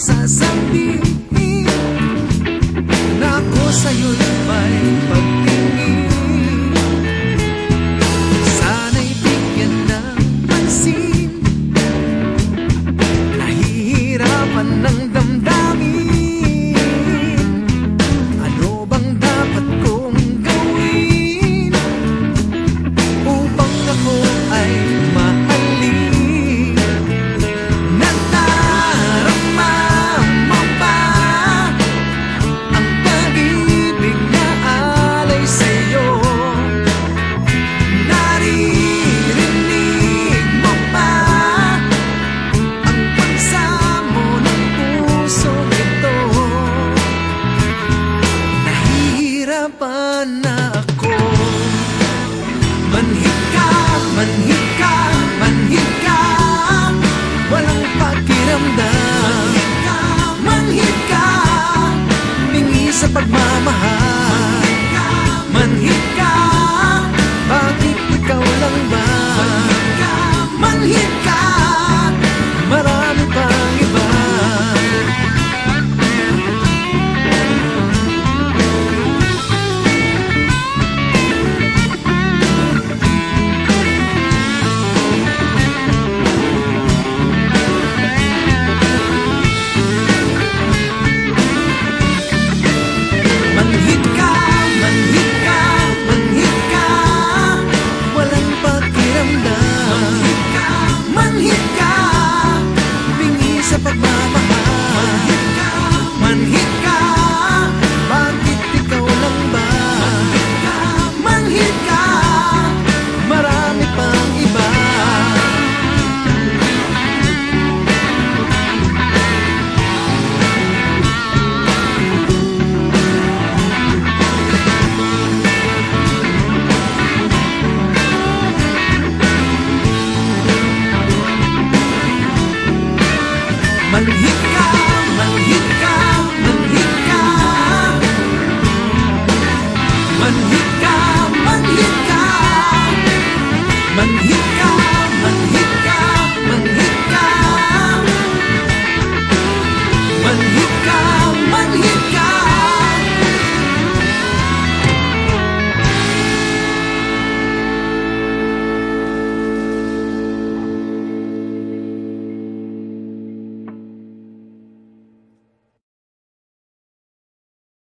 sasabihin na ako sa'yo'y may pagtingin. Sana'y bigyan ng pansin, nahihirapan ng damdamin. Ano bang dapat kong gawin upang ako ay mahalin? Nadarama mo ba ang pag-ibig na alay sa'yo? Naririnig mo ba ang pagsamo ng pusong ito? Nahihirapan na ako. Manhid ka, manhid ka, manhid ka, walang pakiramdam. Manhid ka, bingi sa pagmamahal. Manhid ka, bakit ikaw lang ba? Manhid ka, marami pang iba. Manhid ka, manhid ka, manhid ka, walang pakiramdam. Manhid ka, bingi sa pagmamahal. Manhid ka, bakit ikaw lang ba? Manhid ka, marami pang iba. Manhid